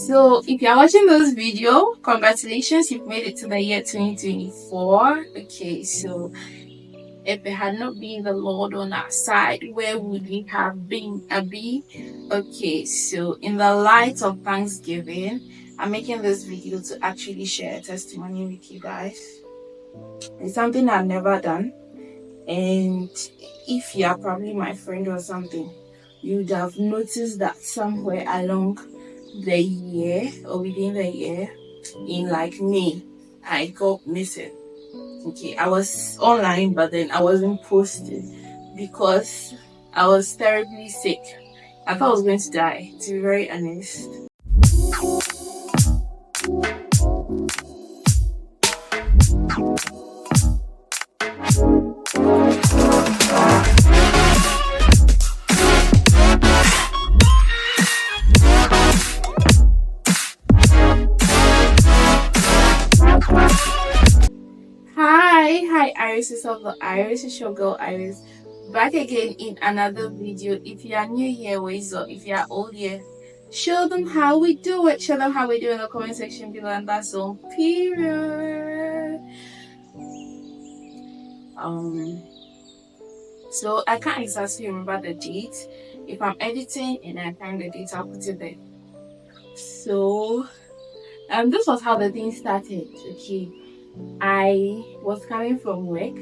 So if you're watching this video, congratulations, you've made it to the year 2024. Okay, so if it had not been the Lord on our side, where would we have been, Abby? Okay, so in the light of Thanksgiving, I'm making this video to actually share a testimony with you guys. It's something I've never done, and if you are probably my friend or something, you would have noticed that somewhere along the year or within the year, in like May, I got missing. Okay, I was online, but then I wasn't posting because I was terribly sick. I thought I was going to die, to be very honest. Hi, Iris of the Iris. It's your girl Iris, back again in another video. If you are new here, ways up. If you are old here, show them how we do it. Show them how we do it in the comment section below, and that's on period. So I can't exactly remember the date. If I'm editing and I find the date, I'll put it there. So this was how the thing started. Okay, I was coming from work,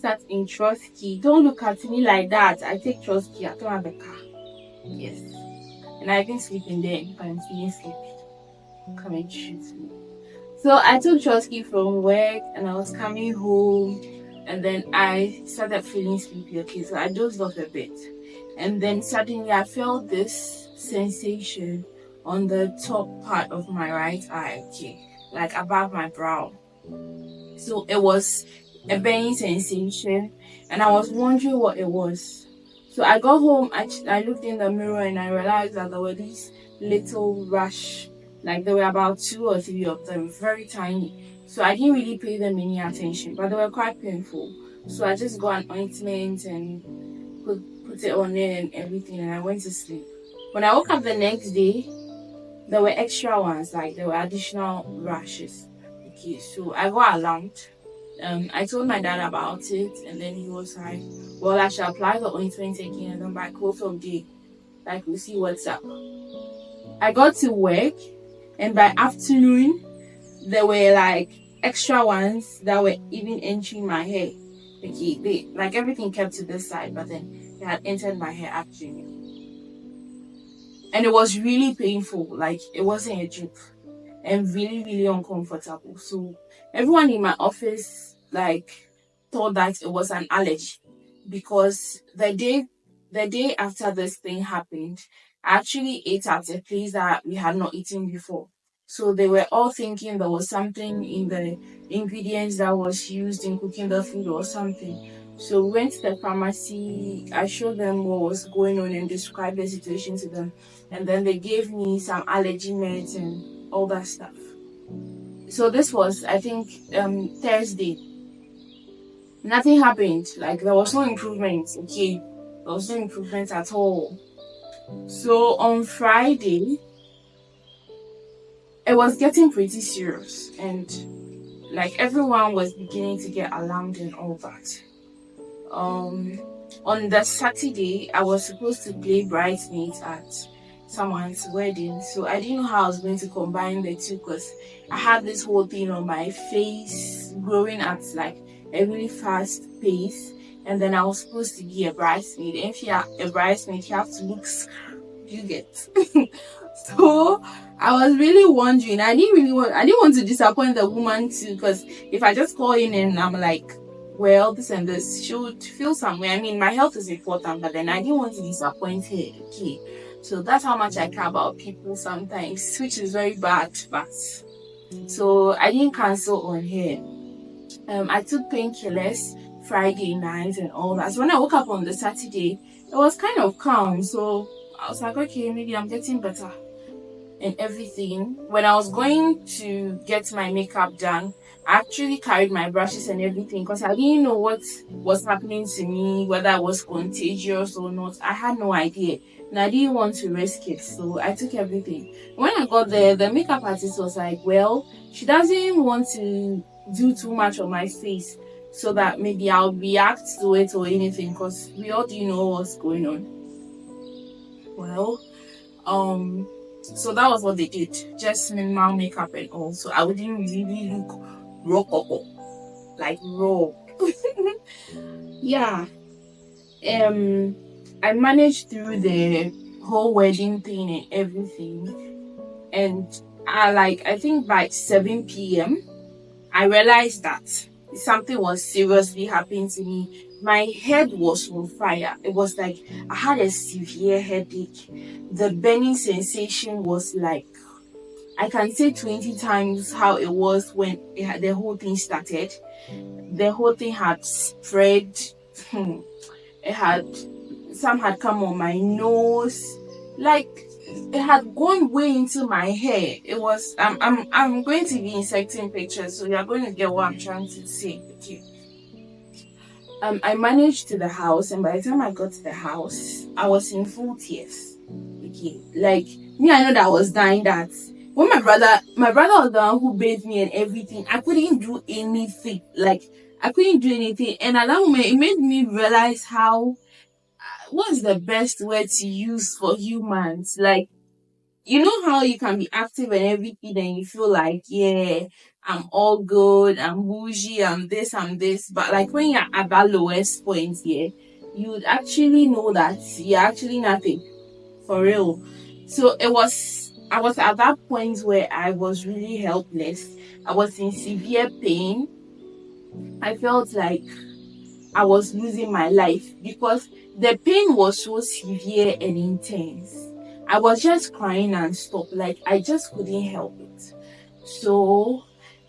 sat in Trotsky. Don't look at me like that. I take Trotsky. I don't have a car. Yes, and I've been sleeping there. If I'm feeling sleepy, come and shoot me. So I took Trotsky from work, and I was coming home, and then I started feeling sleepy. Okay, so I dozed off a bit, and then suddenly I felt this sensation on the top part of my right eye. Okay, like above my brow. So it was a burning sensation, and I was wondering what it was. So I got home, I looked in the mirror, and I realized that there were these little rash, like there were about 2 or 3 of them, very tiny. So I didn't really pay them any attention, but they were quite painful. So I just got an ointment and put it on it and everything, and I went to sleep. When I woke up the next day, there were extra ones, like there were additional rashes. Okay, so I got alarmed. I told my dad about it, and then he was like, well, I should apply the ointment again, and then by close of day, like, we'll see what's up. I got to work, and by afternoon, there were like extra ones that were even entering my hair. Okay, they, like, everything kept to this side, but then they had entered my hair actually. And it was really painful, like, it wasn't a joke, and really, really uncomfortable. So everyone in my office, like, thought that it was an allergy, because the day after this thing happened, I actually ate at a place that we had not eaten before. So they were all thinking there was something in the ingredients that was used in cooking the food or something. So we went to the pharmacy, I showed them what was going on and described the situation to them. And then they gave me some allergy meds and all that stuff. So this was, I think, Thursday. Nothing happened. Like, there was no improvement. Okay, there was no improvement at all. So on Friday, it was getting pretty serious, and like everyone was beginning to get alarmed and all that. On the Saturday, I was supposed to play bridesmaids at someone's wedding, so I didn't know how I was going to combine the two, because I had this whole thing on my face growing at like a really fast pace, and then I was supposed to be a bridesmaid. And if you're a bridesmaid, you have to look, you get. So I was really wondering. I didn't want to disappoint the woman too, because if I just call in and I'm like, well, this and this, she would feel some way. I mean, my health is important, but then I didn't want to disappoint her. Okay, so that's how much I care about people sometimes, which is very bad, but so I didn't cancel on her. I took painkillers Friday night and all that. So when I woke up on the Saturday, it was kind of calm. So I was like, okay, maybe I'm getting better. and everything. When I was going to get my makeup done, I actually carried my brushes and everything because I didn't know what was happening to me, whether I was contagious or not. I had no idea. And I didn't want to risk it. So I took everything. When I got there, the makeup artist was like, well, she doesn't want to do too much on my face so that maybe I'll react to it or anything because we all do know what's going on. Well, so that was what they did. Just minimal makeup and all. So I wouldn't really look rococo, like raw. Yeah. Um I managed through the whole wedding thing and everything. And I think by 7 p.m. I realized that something was seriously happening to me. My head was on fire. It was like I had a severe headache. The burning sensation was like I can say 20 times how it was when the whole thing started. The whole thing had spread. It had some had come on my nose. Like it had gone way into my hair. It was I'm going to be inserting pictures, so you're going to get what I'm trying to say. Okay. I managed to the house, and by the time I got to the house, I was in full tears. Okay, like me, I know that I was dying. That when my brother was the one who bathed me and everything. I couldn't do anything. Like I couldn't do anything, and at that moment, it made me realize how what's the best word to use for humans. Like you know how you can be active and everything and you feel like, yeah, I'm all good, I'm bougie, I'm this. But like when you're at that lowest point, yeah, you would actually know that you're actually nothing for real. So I was at that point where I was really helpless. I was in severe pain. I felt like I was losing my life because the pain was so severe and intense. I was just crying and stop. Like I just couldn't help it. So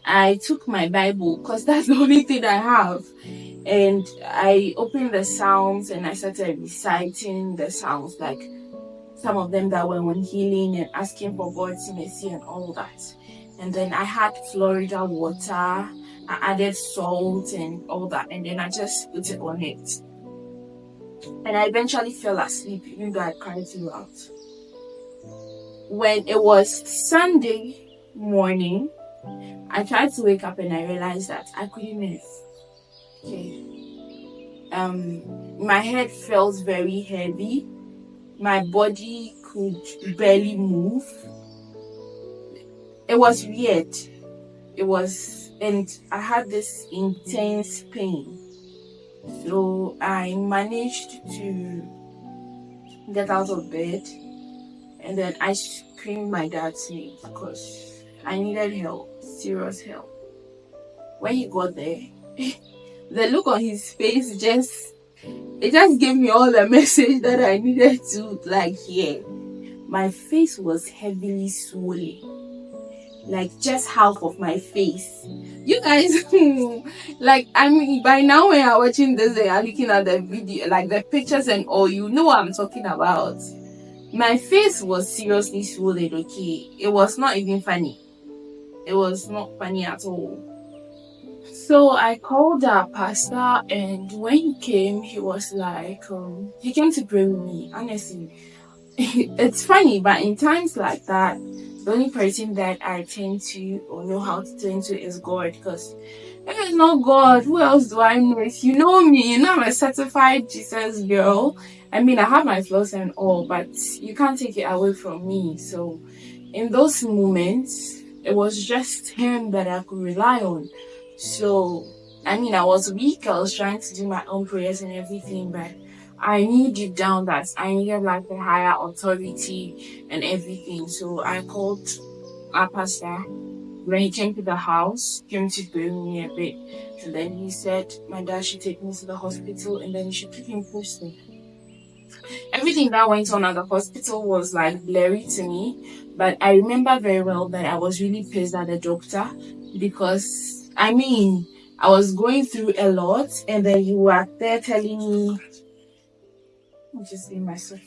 I took my Bible because that's the only thing I have. And I opened the Psalms and I started reciting the Psalms, like some of them that were on healing and asking for God's mercy and all that. And then I had Florida water. I added salt and all that, and then I just put it on it. And I eventually fell asleep, even though I cried throughout. When it was Sunday morning, I tried to wake up and I realized that I couldn't move. Okay. My head felt very heavy. My body could barely move. It was weird. It was, and I had this intense pain. So I managed to get out of bed and then I screamed my dad's name because I needed help, serious help. When he got there, the look on his face just gave me all the message that I needed to like hear. My face was heavily swollen, like just half of my face. You guys, like I mean, by now when you're watching this, they are looking at the video, like the pictures and all. You know what I'm talking about. My face was seriously swollen. Okay, it was not even funny. It was not funny at all. So I called our pastor, and when he came, he was like, he came to pray with me. Honestly, it's funny, but in times like that, the only person that I tend to or know how to turn to is God. Because if it's not God, who else do I know? If you know me, you know I'm a certified Jesus girl. I mean, I have my flaws and all, but you can't take it away from me. So, in those moments, it was just Him that I could rely on. So, I mean, I was weak. I was trying to do my own prayers and everything, but I knew deep down that I needed like a higher authority and everything. So I called our pastor when he came to the house, came to bring me a bit. And then he said my dad should take me to the hospital and then he should keep him posted. Everything that went on at the hospital was like blurry to me, but I remember very well that I was really pissed at the doctor because I mean I was going through a lot and then you were there telling me I'm just saying myself.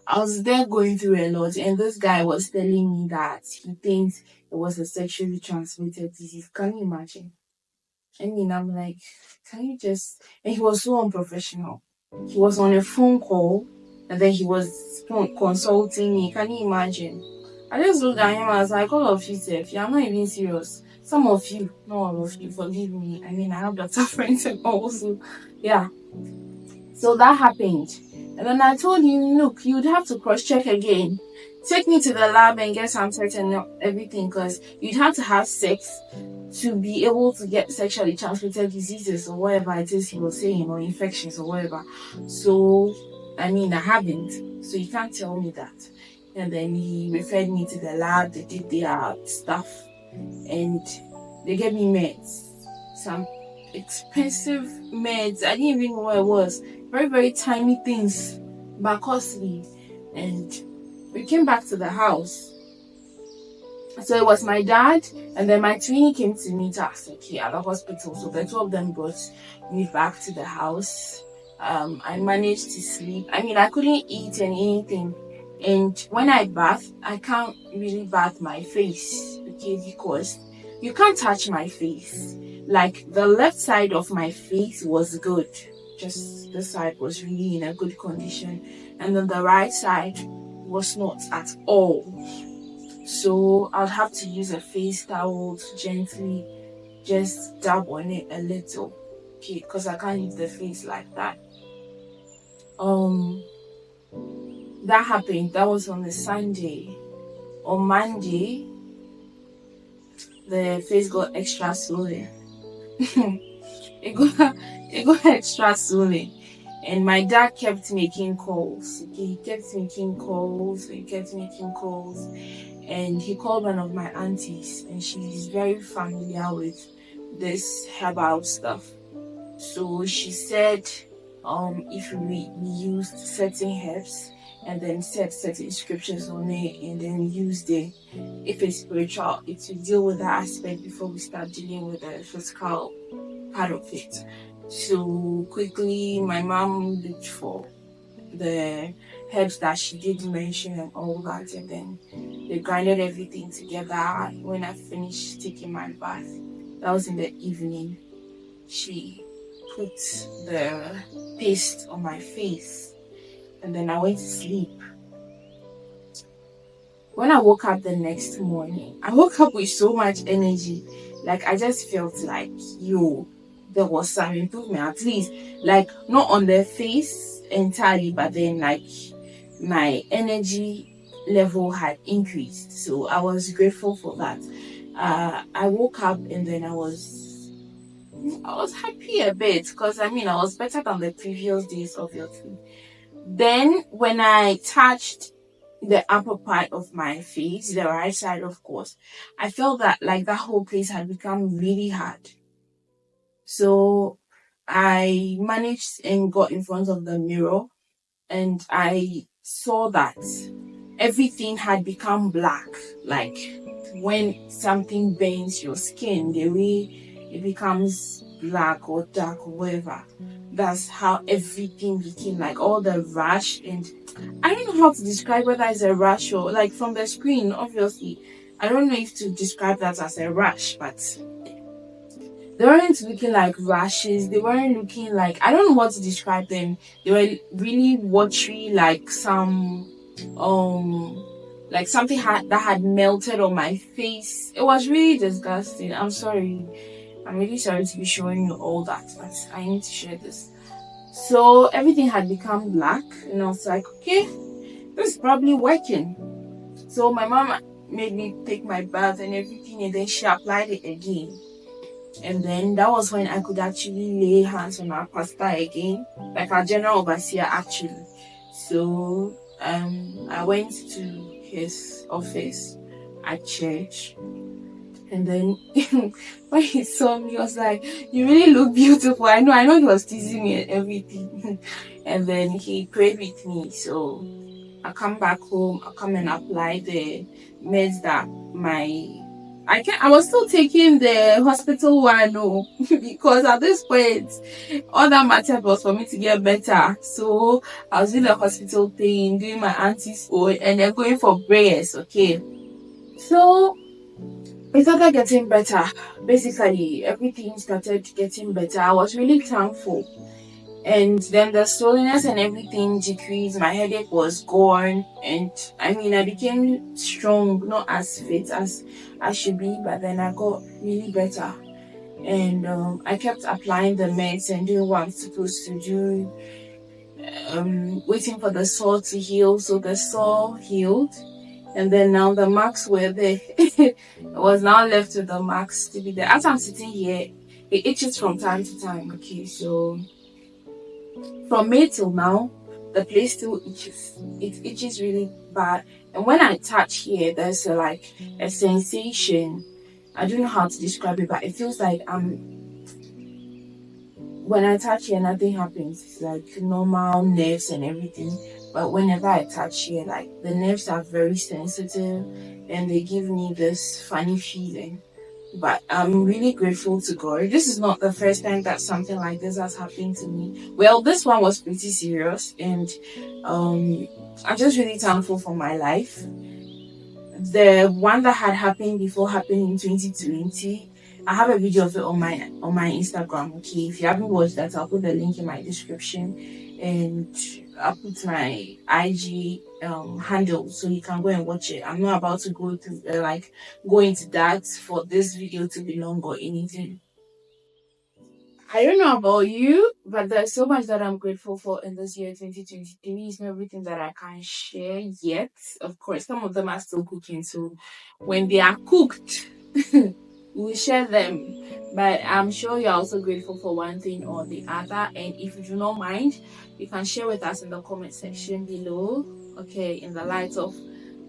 I was there going through a lot, and this guy was telling me that he thinks it was a sexually transmitted disease. Can you imagine? I mean, I'm like, can you just? And he was so unprofessional. He was on a phone call, and then he was consulting me. Can you imagine? I just looked at him. I was like, all of you, Seth, you're not even serious. Some of you, not all of you, forgive me. I mean, I have better friends and also, yeah. So that happened. And then I told him, look, you'd have to cross check again. Take me to the lab and get some tests and everything, because you'd have to have sex to be able to get sexually transmitted diseases or whatever it is he was saying, or infections or whatever. So, I mean, I haven't. So you can't tell me that. And then he referred me to the lab, they did their stuff, and they gave me meds. Some expensive meds. I didn't even know what it was. Very, very tiny things, but costly. And we came back to the house. So it was my dad, and then my twin came to meet us, okay, at the hospital. So the two of them brought me back to the house. I managed to sleep. I mean, I couldn't eat and anything. And when I bath, I can't really bath my face, okay, because you can't touch my face. Like, the left side of my face was good. Just the side was really in a good condition. And then the right side was not at all. So I'll have to use a face towel to gently just dab on it a little, okay, because I can't use the face like that. Um, that happened. That was on a Sunday. On Monday, the face got extra swollen. it got extra swollen. And my dad kept making calls. Okay, he kept making calls. He kept making calls. And he called one of my aunties, and she's very familiar with this herbal stuff. So she said, if we used certain herbs and then set certain scriptures on it, and then use the, if it's spiritual, it will deal with that aspect before we start dealing with the physical part of it. So quickly, my mom looked for the herbs that she did mention and all that, and then they grinded everything together. When I finished taking my bath, that was in the evening, she put the paste on my face, and then I went to sleep. When I woke up the next morning, I woke up with so much energy. Like, I just felt like, yo, there was some improvement, at least, like, not on the face entirely, but then, like, my energy level had increased. So I was grateful for that. I woke up, and then I was happy a bit, because I mean, I was better than the previous days, obviously. Then when I touched the upper part of my face, the right side, of course, I felt that like that whole place had become really hard. So I managed and got in front of the mirror, and I saw that everything had become black. Like, when something burns your skin, the way it becomes black or dark or whatever, that's how everything became, like all the rash. And I don't know how to describe whether it's a rash or, like, from the screen, obviously I don't know if to describe that as a rash, but they weren't looking like rashes. They weren't looking like, I don't know what to describe them. They were really watery, um like something that had melted on my face. It was really disgusting. I'm sorry. I'm really sorry to be showing you all that, but I need to share this. So everything had become black, and I was like, okay, this is probably working. So my mom made me take my bath and everything, and then she applied it again. And then that was when I could actually lay hands on our pastor again, like our general overseer actually. So I went to his office at church, and then when he saw me, he was like, "You really look beautiful." I know he was teasing me and everything. And then he prayed with me. So I come back home, I come and apply the meds that my I was still taking the hospital one, no, because at this point, all that mattered was for me to get better. So I was doing the hospital thing, doing my auntie's own, and then going for prayers. Okay, so it started getting better. Basically, everything started getting better. I was really thankful. And then the slowness and everything decreased. My headache was gone. And I mean, I became strong, not as fit as I should be, but then I got really better. And I kept applying the meds and doing what I'm supposed to do, waiting for the sore to heal. So the sore healed. And then now the marks were there. I was now left with the marks to be there. As I'm sitting here, it itches from time to time. Okay, so from May till now, the place still itches. It itches really bad. And when I touch here, there's a sensation. I don't know how to describe it, but it feels like when I touch here, nothing happens. It's like normal nerves and everything. But whenever I touch here, like the nerves are very sensitive and they give me this funny feeling. But I'm really grateful to God. This is not the first time that something like this has happened to me. Well, this one was pretty serious, and um, I'm just really thankful for my life. The one that had happened before happened in 2020. I have a video of it on my Instagram. Okay, if you haven't watched that, I'll put the link in my description, and I'll put my IG handle so you can go and watch it. I'm not about to go to go into that for this video to be long or anything. I don't know about you, but there's so much that I'm grateful for in this year 2023. It's not everything that I can share yet. Of course, some of them are still cooking, so when they are cooked, we'll share them. But I'm sure you're also grateful for one thing or the other. And if you do not mind, you can share with us in the comment section below. Okay, in the light of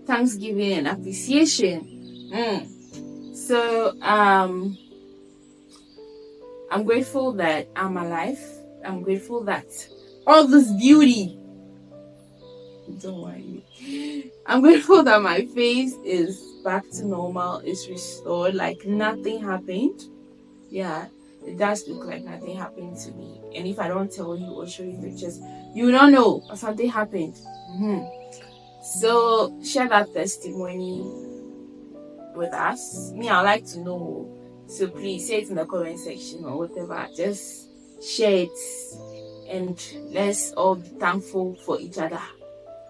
Thanksgiving and appreciation. So I'm grateful that I'm alive. I'm grateful that all this beauty, don't worry. I'm grateful that my face is back to normal, it's restored, like nothing happened. Yeah, it does look like nothing happened to me. And if I don't tell you or show you pictures, you don't know something happened. So share that testimony with us. Me, I'd like to know. So please say it in the comment section or whatever. Just share it and let's all be thankful for each other.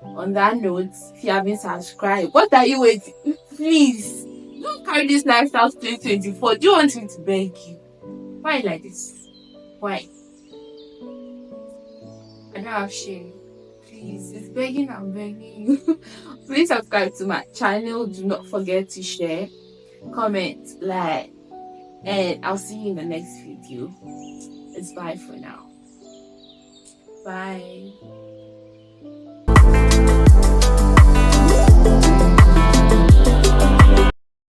On that note, if you haven't subscribed, what are you waiting? Please don't carry this lifestyle to 2024. Do you want me to beg you? Why like this? Why? I don't have shame. Please, it's begging, I'm begging you. Please subscribe to my channel. Do not forget to share, comment, like, and I'll see you in the next video. It's bye for now. Bye.